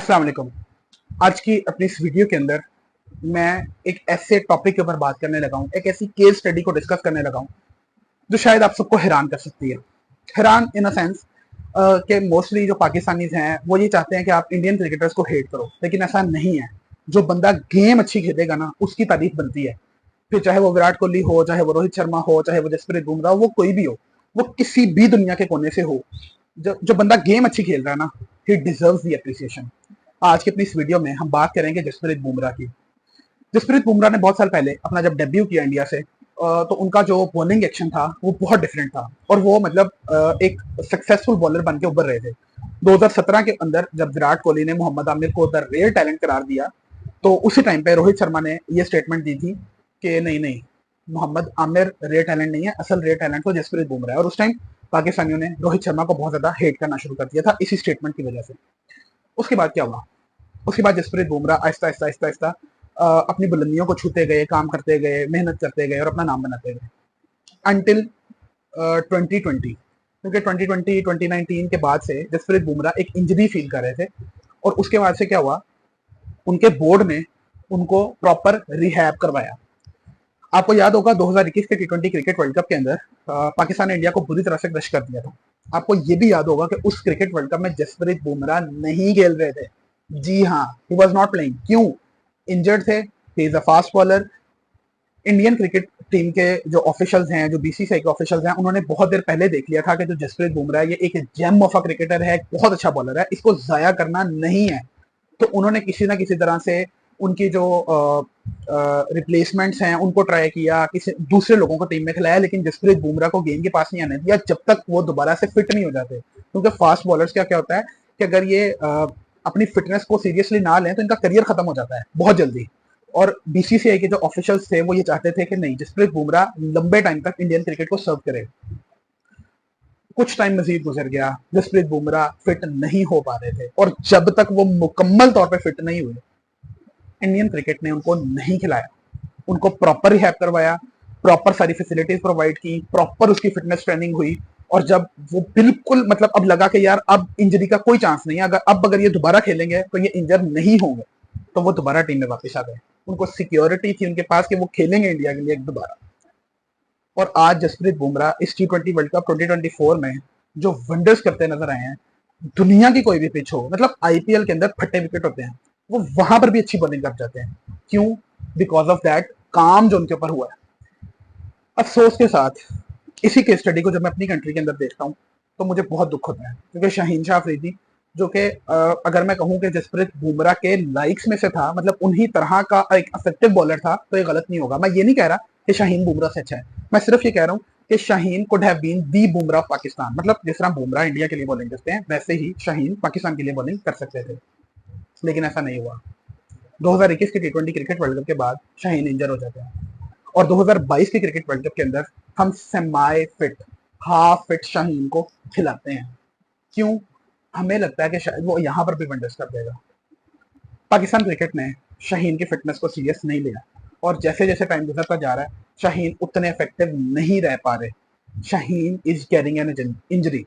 अस्सलाम वालेकुम। आज की अपनी इस वीडियो के अंदर मैं एक ऐसे टॉपिक के ऊपर बात करने लगा हूँ, एक ऐसी केस स्टडी को डिस्कस करने लगा हूँ जो शायद आप सबको हैरान कर सकती है। हैरान इन अ सेंस कि मोस्टली जो पाकिस्तानीज हैं वो ये चाहते हैं कि आप इंडियन क्रिकेटर्स को हेट करो, लेकिन ऐसा नहीं है। जो बंदा गेम अच्छी खेलेगा ना, उसकी तारीफ बनती है। फिर चाहे वो विराट कोहली हो, चाहे वो रोहित शर्मा हो, चाहे वो जसप्रीत बुमराह हो, वो कोई भी हो, वो किसी भी दुनिया के कोने से हो, जो बंदा गेम अच्छी खेल रहा है ना, ही डिजर्व्स द एप्रिसिएशन। आज की अपनी इस वीडियो में हम बात करेंगे जसप्रीत बुमराह की। जसप्रीत बुमराह ने बहुत साल पहले अपना जब डेब्यू किया इंडिया से, तो उनका जो बॉलिंग एक्शन था वो बहुत डिफरेंट था, और वो मतलब एक सक्सेसफुल बॉलर बन के उभर रहे थे। 2017 के अंदर जब विराट कोहली ने मोहम्मद आमिर को द रेयर टैलेंट करार दिया, तो उसी टाइम पे रोहित शर्मा ने ये स्टेटमेंट दी थी कि नहीं नहीं, मोहम्मद आमिर रेयर टैलेंट नहीं है, असल रेयर टैलेंट तो जसप्रीत बुमराह है। और उस टाइम पाकिस्तानियों ने रोहित शर्मा को बहुत ज्यादा हेट करना शुरू कर दिया था इसी स्टेटमेंट की वजह से। उसके बाद क्या हुआ? उसके बाद जसप्रीत बुमराह आहिस्ता आहिस्ता आहिस्ता आहिस्ता अपनी बुलंदियों को छूते गए, काम करते गए, मेहनत करते गए और अपना नाम बनाते गए अनटिल 2020। क्योंकि 2020 2019 के बाद से जसप्रीत बुमराह एक इंजरी फील कर रहे थे, और उसके बाद से क्या हुआ, उनके बोर्ड ने उनको प्रॉपर रिहैब करवाया। आपको याद होगा 2021 के टी20 क्रिकेट वर्ल्ड कप के अंदर पाकिस्तान ने इंडिया को बुरी तरह से क्रश कर दिया था। आपको ये भी याद होगा कि उस क्रिकेट वर्ल्ड कप में जसप्रीत बुमराह नहीं खेल रहे थे। जी हाँ, ही वॉज नॉट प्लेइंग। क्यों? इंजर्ड थे। He is a fast bowler. Indian cricket team के जो ऑफिशियल्स हैं, जो बीसीसीआई के ऑफिशियल्स हैं, उन्होंने बहुत देर पहले देख लिया था कि जो जसप्रीत बुमराह है ये एक जेम ऑफ अ क्रिकेटर है, बहुत अच्छा बॉलर है, इसको जाया करना नहीं है। तो उन्होंने किसी ना किसी तरह से उनकी जो रिप्लेसमेंट्स हैं उनको ट्राई किया, किसी दूसरे लोगों को टीम में खिलाया, लेकिन जसप्रीत बुमराह को गेम के पास नहीं आने दिया जब तक वो दोबारा से फिट नहीं हो जाते। क्योंकि फास्ट बॉलर्स का क्या होता है कि अगर ये अपनी फिटनेस को सीरियसली ना लें तो इनका करियर खत्म हो जाता है बहुत जल्दी। और बीसीसीआई के जो ऑफिशियल्स थे वो ये चाहते थे कि नहीं, जसप्रीत बुमराह लंबे टाइम तक इंडियन क्रिकेट को सर्व करे। कुछ टाइम मजीद गुजर गया, जसप्रीत बुमराह फिट नहीं हो पा रहे थे, और जब तक वो मुकम्मल तौर पे फिट नहीं हुए, इंडियन क्रिकेट ने उनको नहीं खिलाया, उनको प्रॉपर रिहैब करवाया, प्रॉपर सारी फैसिलिटीज प्रोवाइड की, प्रॉपर उसकी फिटनेस ट्रेनिंग हुई। और जब वो बिल्कुल मतलब अब लगा कि यार अब इंजरी का कोई चांस नहीं है, अगर ये दोबारा खेलेंगे तो ये इंजर नहीं होंगे, तो वो दोबारा टीम में वापस आ गए। उनको सिक्योरिटी थी उनके पास कि वो खेलेंगे इंडिया के लिए दोबारा। और आज जसप्रीत बुमराह इस टी20 वर्ल्ड कप 2024 में जो वंडर्स करते नजर आए हैं, दुनिया की कोई भी पिच हो, मतलब आईपीएल के अंदर फटे विकेट होते हैं, वो वहां पर भी अच्छी बॉलिंग कर जाते हैं। क्यों? बिकॉज ऑफ दैट काम जो उनके ऊपर हुआ है। अफसोस के साथ इसी केस स्टडी को जब मैं अपनी कंट्री के अंदर देखता हूँ तो मुझे बहुत दुख होता है, क्योंकि शाहीन शाह अफरीदी, जो कि अगर मैं कहूँ कि जसप्रीत बुमराह के लाइक्स में से था, मतलब उन्हीं तरह का एक इफेक्टिव बॉलर था, तो ये गलत नहीं होगा। मैं ये नहीं कह रहा कि शाहीन बुमराह से अच्छा है, मैं सिर्फ ये कह रहा हूँ कि Shaheen could have been the Bumrah Pakistan. मतलब जिस तरह बुमराह इंडिया के लिए बॉलिंग करते हैं, वैसे ही शाहीन पाकिस्तान के लिए बॉलिंग कर सकते थे, लेकिन ऐसा नहीं हुआ। 2021 के टी20 क्रिकेट वर्ल्ड कप के बाद शाहीन इंजर हो जाते हैं, और 2022 के क्रिकेट वर्ल्ड कप के अंदर हम semi fit, half fit Shaheen को खिलाते हैं। क्यों? हमें लगता है कि शायद वो यहाँ पर भी वंडर्स कर देगा। पाकिस्तान क्रिकेट ने शाहीन की फिटनेस को सीरियस नहीं लिया, और जैसे जैसे टाइम गुजरता जा रहा है शाहीन उतने इफेक्टिव नहीं रह पा रहे। Shaheen is carrying an injury,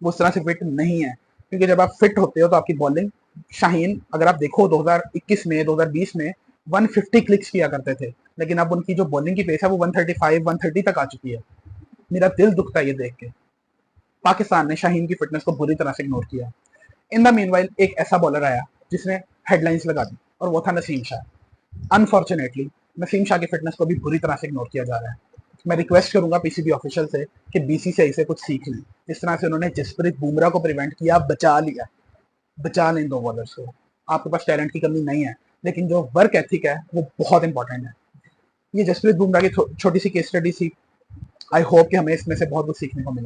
वो उस तरह से फिट नहीं है। क्योंकि जब आप फिट होते हो तो आपकी बॉलिंग, शाहीन अगर आप देखो 2021 में 2020 में 150 क्लिक्स किया करते थे, लेकिन अब उनकी जो बॉलिंग की पेस है वो 135 130 तक आ चुकी है। मेरा दिल दुखता है ये देख के। पाकिस्तान ने शाहीन की फिटनेस को बुरी तरह से इग्नोर किया। इन द मीनवाइल एक ऐसा बॉलर आया जिसने हेडलाइंस लगा दी, और वो था नसीम शाह। अनफॉर्चुनेटली नसीम शाह की फिटनेस को भी बुरी तरह से इग्नोर किया जा रहा है। मैं रिक्वेस्ट करूंगा पीसीबी ऑफिशियल से कि बीसीसीआई से कुछ सीख लें। जिस तरह से उन्होंने जसप्रीत बुमराह को प्रिवेंट किया, बचा लिया, बचा लें दो बॉलर्स को। आपके पास टैलेंट की कमी नहीं है, लेकिन जो वर्क एथिक है वो बहुत इंपॉर्टेंट है। ये जसप्रीत बुमराह की छोटी सी केस स्टडी थी। आई होप कि हमें इसमें से बहुत कुछ सीखने को मिला।